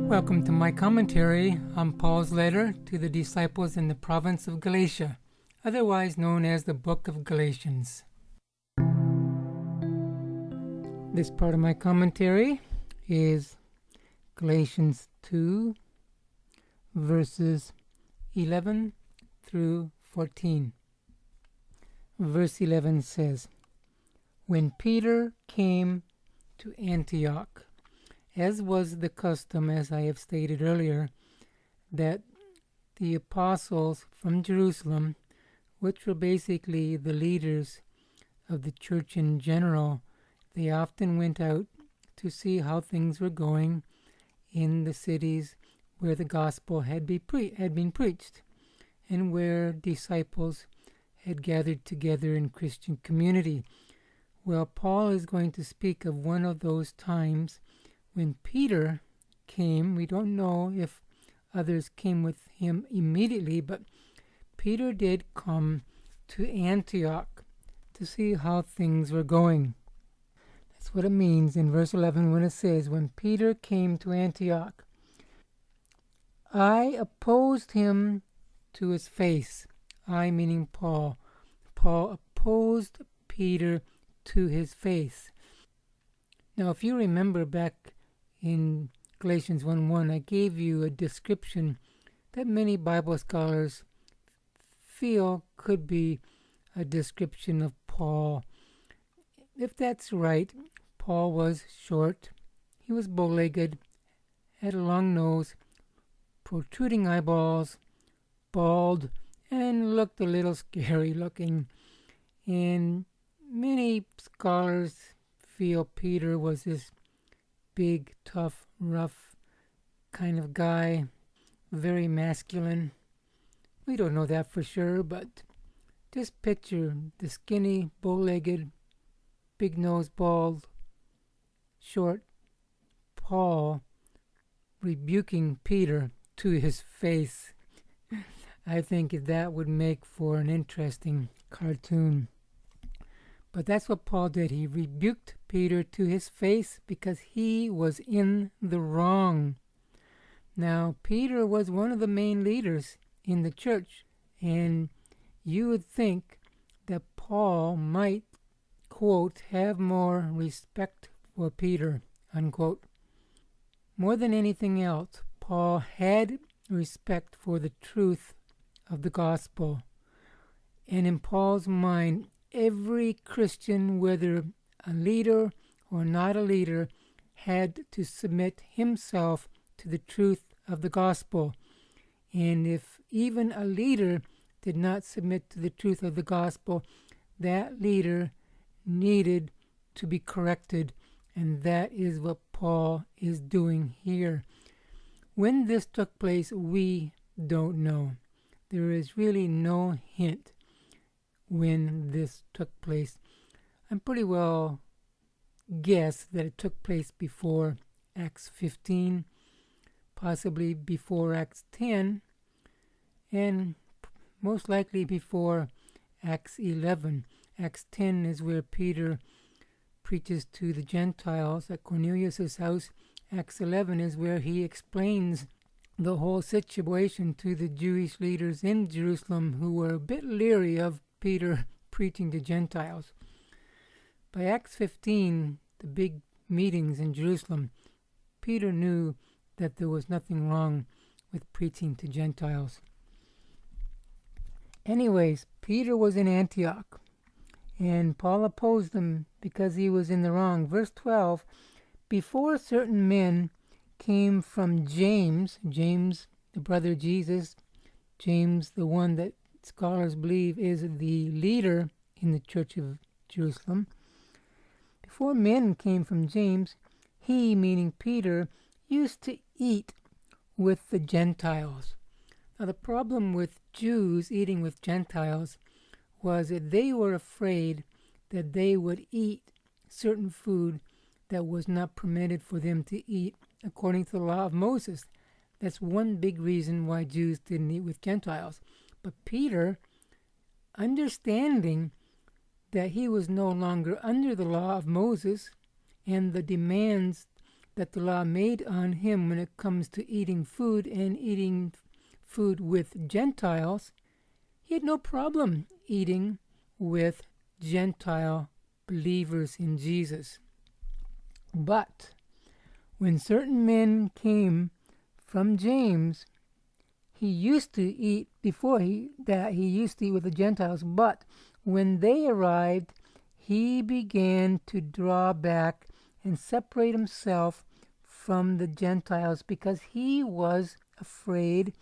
Welcome to my commentary on Paul's letter to the disciples in the province of Galatia, otherwise known as the Book of Galatians. This part of my commentary is Galatians 2, verses 11 through 14. Verse 11 says, "When Peter came to Antioch, as was the custom, as I have stated earlier, that the apostles from Jerusalem, which were basically the leaders of the church in general, they often went out to see how things were going in the cities where the gospel had been preached and where disciples had gathered together in Christian community. Well, Paul is going to speak of one of those times when Peter came. We don't know if others came with him immediately, but Peter did come to Antioch to see how things were going. That's what it means in verse 11 when it says, "When Peter came to Antioch, I opposed him to his face." I meaning Paul. Paul opposed Peter to his face. Now, if you remember back in Galatians 1:1, I gave you a description that many Bible scholars feel could be a description of Paul. If that's right, Paul was short, he was bow-legged, had a long nose, protruding eyeballs, bald, and looked a little scary looking. And many scholars feel Peter was this big, tough, rough kind of guy, very masculine. We don't know that for sure, but just picture the skinny, bow-legged, big nose, bald, short Paul rebuking Peter to his face. I think that would make for an interesting cartoon. But that's what Paul did. He rebuked Peter to his face because he was in the wrong. Now, Peter was one of the main leaders in the church, and you would think that Paul might, quote, have more respect for Peter, unquote. More than anything else, Paul had respect for the truth of the gospel. And in Paul's mind, every Christian, whether a leader or not a leader, had to submit himself to the truth of the gospel. And if even a leader did not submit to the truth of the gospel, that leader needed to be corrected. And that is what Paul is doing here. When this took place, we don't know. There is really no hint when this took place. I'm pretty well guess that it took place before Acts 15, possibly before Acts 10, and most likely before Acts 11. Acts 10 is where Peter preaches to the Gentiles at Cornelius' house. Acts 11 is where he explains the whole situation to the Jewish leaders in Jerusalem who were a bit leery of Peter preaching to Gentiles. By Acts 15, the big meetings in Jerusalem, Peter knew that there was nothing wrong with preaching to Gentiles. Anyways, Peter was in Antioch, and Paul opposed him because he was in the wrong. Verse 12, "Before certain men came from James," the brother of Jesus, James, the one that scholars believe is the leader in the church of Jerusalem. Before men came from James, he, meaning Peter, used to eat with the Gentiles. Now, the problem with Jews eating with Gentiles was that they were afraid that they would eat certain food that was not permitted for them to eat according to the law of Moses. That's one big reason why Jews didn't eat with Gentiles. But Peter, understanding that he was no longer under the law of Moses and the demands that the law made on him when it comes to eating food and eating food with Gentiles, he had no problem eating with Gentile believers in Jesus. But when certain men came from James, he used to eat he used to eat with the Gentiles, but when they arrived, he began to draw back and separate himself from the Gentiles because he was afraid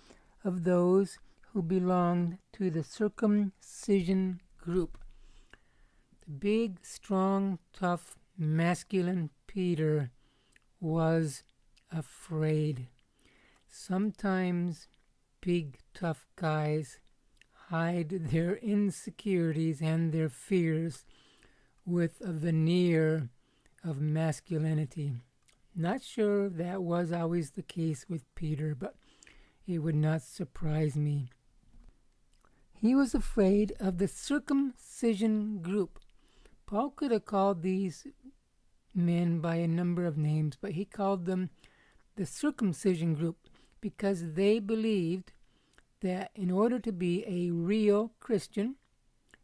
of those who belonged to the circumcision group. The big, strong, tough, masculine Peter was afraid. Sometimes big, tough guys hide their insecurities and their fears with a veneer of masculinity. Not sure that was always the case with Peter, but it would not surprise me. He was afraid of the circumcision group. Paul could have called these men by a number of names, but he called them the circumcision group because they believed that in order to be a real Christian,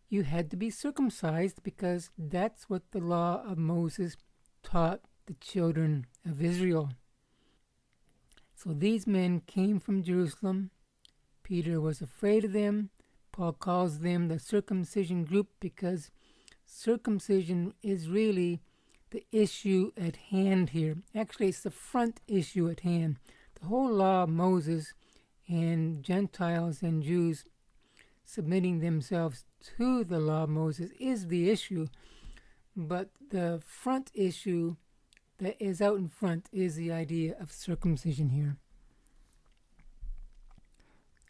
you had to be circumcised because that's what the law of Moses taught the children of Israel. So these men came from Jerusalem. Peter was afraid of them. Paul calls them the circumcision group because circumcision is really the issue at hand here. Actually, it's the front issue at hand. The whole law of Moses and Gentiles and Jews submitting themselves to the law of Moses is the issue, but the front issue that is out in front is the idea of circumcision here.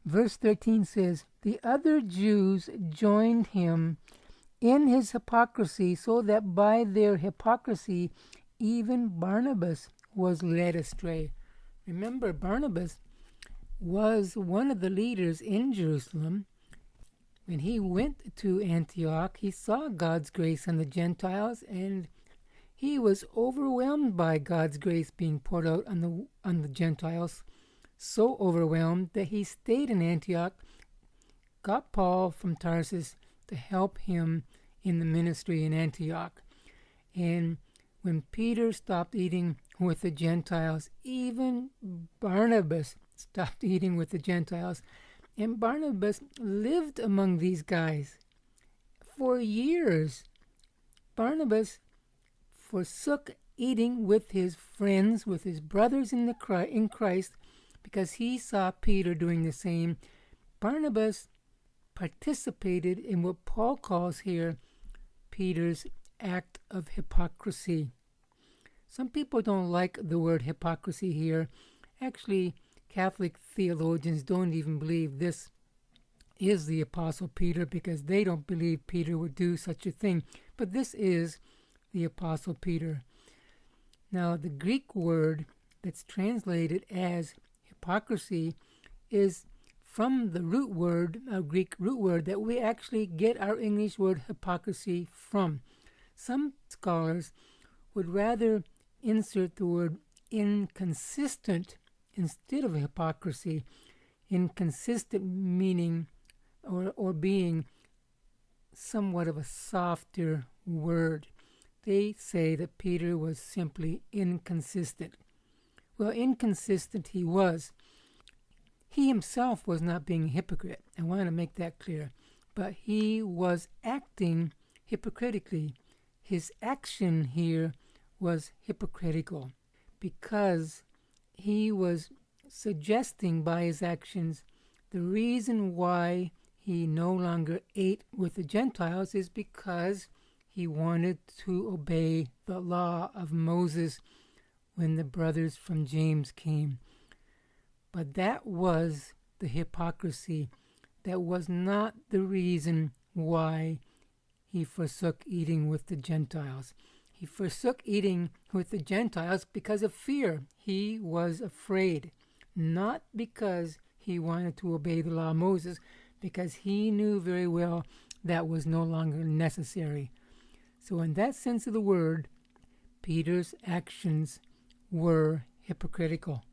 Verse 13 says, "The other Jews joined him in his hypocrisy, so that by their hypocrisy even Barnabas was led astray." Remember, Barnabas was one of the leaders in Jerusalem. When he went to Antioch, he saw God's grace on the Gentiles, and he was overwhelmed by God's grace being poured out on the Gentiles. So overwhelmed that he stayed in Antioch, got Paul from Tarsus to help him in the ministry in Antioch. And when Peter stopped eating with the Gentiles, even Barnabas stopped eating with the Gentiles. And Barnabas lived among these guys for years. Barnabas forsook eating with his friends, with his brothers in Christ, because he saw Peter doing the same. Barnabas participated in what Paul calls here Peter's act of hypocrisy. Some people don't like the word hypocrisy here. Actually, Catholic theologians don't even believe this is the Apostle Peter because they don't believe Peter would do such a thing. But this is the Apostle Peter. Now, the Greek word that's translated as hypocrisy is from the root word, a Greek root word, that we actually get our English word hypocrisy from. Some scholars would rather insert the word inconsistent instead of hypocrisy. Inconsistent meaning or being somewhat of a softer word. They say that Peter was simply inconsistent. Well, inconsistent he was. He himself was not being a hypocrite. I want to make that clear. But he was acting hypocritically. His action here was hypocritical because he was suggesting by his actions the reason why he no longer ate with the Gentiles is because he wanted to obey the law of Moses when the brothers from James came. But that was the hypocrisy. That was not the reason why he forsook eating with the Gentiles. He forsook eating with the Gentiles because of fear. He was afraid, not because he wanted to obey the law of Moses, because he knew very well that was no longer necessary. So in that sense of the word, Peter's actions were hypocritical.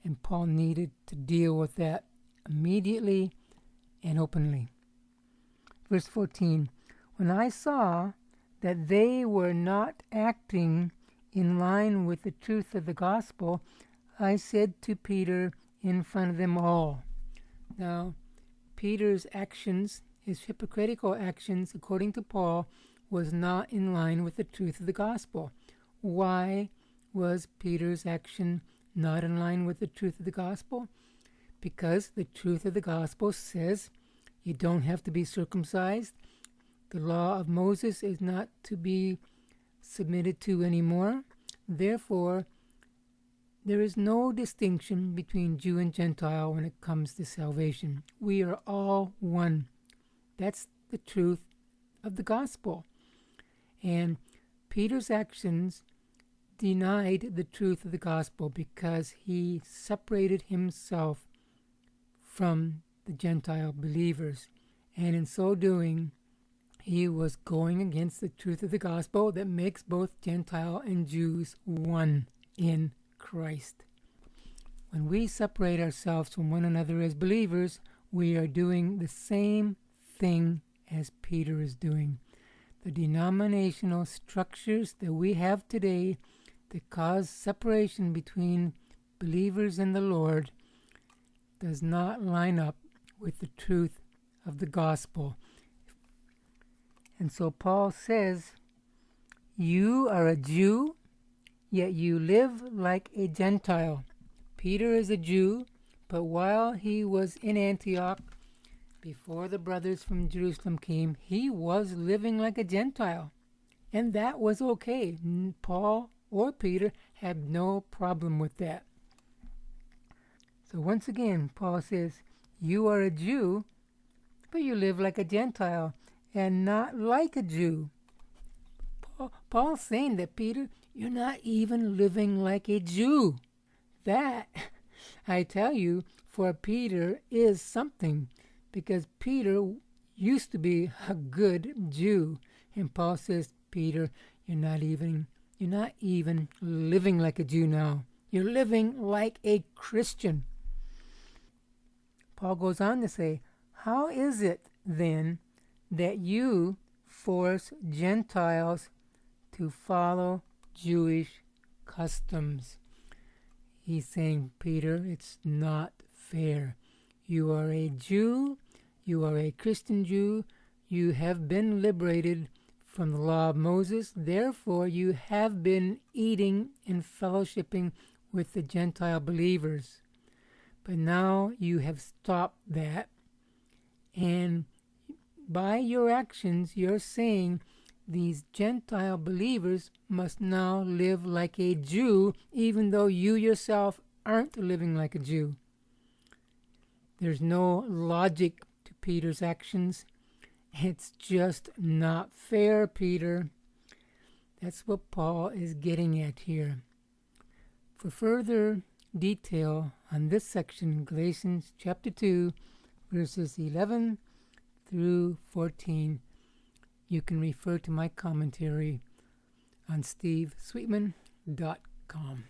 And Paul needed to deal with that immediately and openly. Verse 14, when I saw that they were not acting in line with the truth of the gospel, I said to Peter in front of them all. Now, Peter's actions, his hypocritical actions, according to Paul, was not in line with the truth of the gospel. Why was Peter's action not in line with the truth of the gospel? Because the truth of the gospel says you don't have to be circumcised. The law of Moses is not to be submitted to anymore. Therefore, there is no distinction between Jew and Gentile when it comes to salvation. We are all one. That's the truth of the gospel. And Peter's actions denied the truth of the gospel because he separated himself from the Gentile believers. And in so doing, he was going against the truth of the gospel that makes both Gentile and Jews one in Christ. When we separate ourselves from one another as believers, we are doing the same thing as Peter is doing. The denominational structures that we have today that cause separation between believers and the Lord does not line up with the truth of the gospel. And so Paul says, you are a Jew, yet you live like a Gentile. Peter is a Jew, but while he was in Antioch, before the brothers from Jerusalem came, he was living like a Gentile. And that was okay. Paul or Peter had no problem with that. So once again, Paul says, you are a Jew, but you live like a Gentile and not like a Jew. Paul's saying that, Peter, you're not even living like a Jew. That, I tell you, for Peter is something, because Peter used to be a good Jew. And Paul says, Peter, you're not even living like a Jew now. You're living like a Christian. Paul goes on to say, how is it then that you force Gentiles to follow Jewish customs? He's saying, Peter, it's not fair. You are a Jew, you are a Christian Jew, you have been liberated from the law of Moses, therefore you have been eating and fellowshipping with the Gentile believers. But now you have stopped that, and by your actions you're saying these Gentile believers must now live like a Jew, even though you yourself aren't living like a Jew. There's no logic to Peter's actions. It's just not fair, Peter. That's what Paul is getting at here. For further detail on this section, Galatians chapter 2, verses 11 through 14, you can refer to my commentary on stevesweetman.com.